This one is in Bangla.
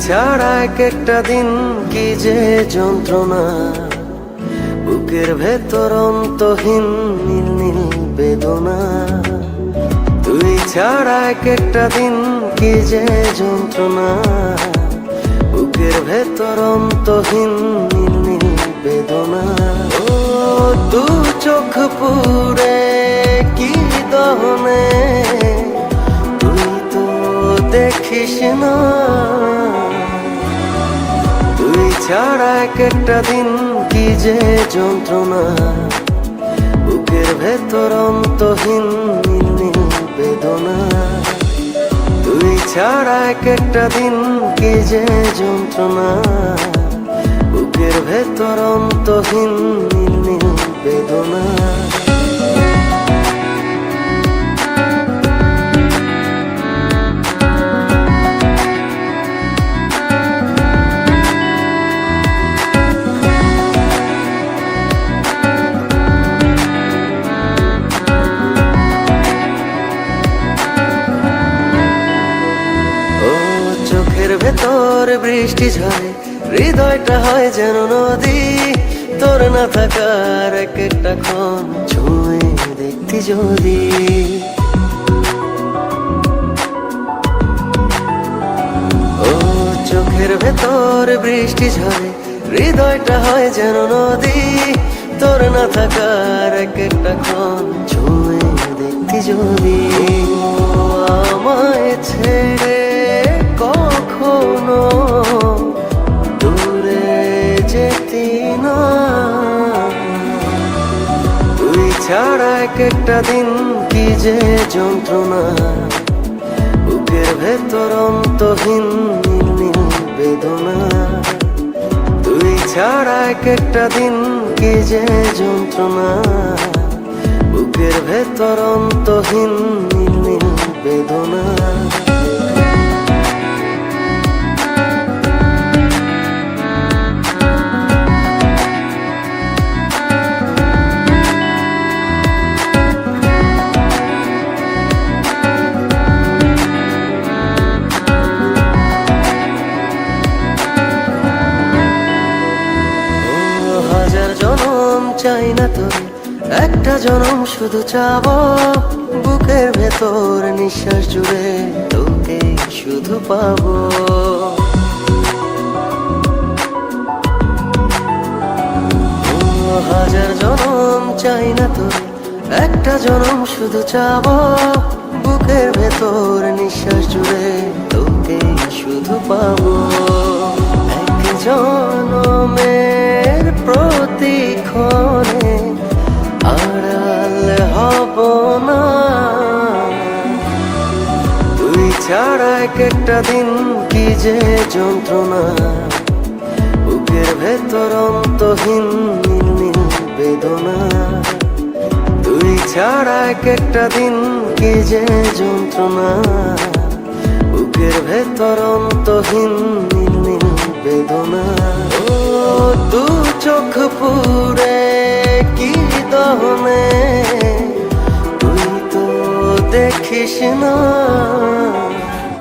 ছাড়া এক একটা দিন কি যে যন্ত্রণা, বুকের ভেতর অন্তহীন নীল নীল বেদনা। তুই ছাড়া এক একটা দিন কি যে যন্ত্রণা, বুকের ভেতর অন্তহীন নীল নীল বেদনা। ও দু চোখ পুরে কি দহনে, তুই তো দেখিস না। তুই ছাড়া এক একটা দিন কি যে যন্ত্রণা, বুকের ভেতর অন্তহীন নীল নীল বেদনা। তুই ছাড়া এক একটা দিন কি যে যন্ত্রণা, বুকের ভেতর অন্তহীন নীল নীল বেদনা। চোখের ভেতর বৃষ্টি ঝরে, হৃদয়টা হয় যেন নদী। তোর না থাকার এক একটা ক্ষণ ছুঁয়ে দেখতি যদি। ও চোখের ভেতর বৃষ্টি ঝরে, হৃদয়টা হয় যেন নদী। তোর না থাকার এক একটা ক্ষণ ছুঁয়ে দেখতি যদি। আমায় ছেড়ে কখনো দূরে যেতি না। তুই ছাড়া এক একটা দিন কি যে যন্ত্রণা, বুকের ভেতর অন্তহীন নীল নীল বেদনা। তুই ছাড়া এক একটা দিন কি যে যন্ত্রণা, বুকের ভেতর অন্তহীন নীল নীল বেদনা। হাজার জনম চাই না তোরে, একটা জনম শুধু চাবো। বুকের ভেতর নিঃশ্বাস জুড়ে তোকে শুধু পাবো। হাজার জনম চাই না তোরে, একটা জনম শুধু চাবো। বুকের ভেতর নিঃশ্বাস জুড়ে তোকে শুধু পাবো। এক জনমের প্রতিক্ষণে আড়াল হব না। তুই ছাড়া এক একটা দিন কি যে যন্ত্রণা, বুকের ভেতর অন্তহীন নীল নীল বেদনা। তুই ছাড়া এক একটা দিন কি যে যন্ত্রণা, বুকের ভেতর অন্তহীন নীল নীল বেদনা। ও দু চোখ পুরে কি দহনে, তুই তো দেখিস না।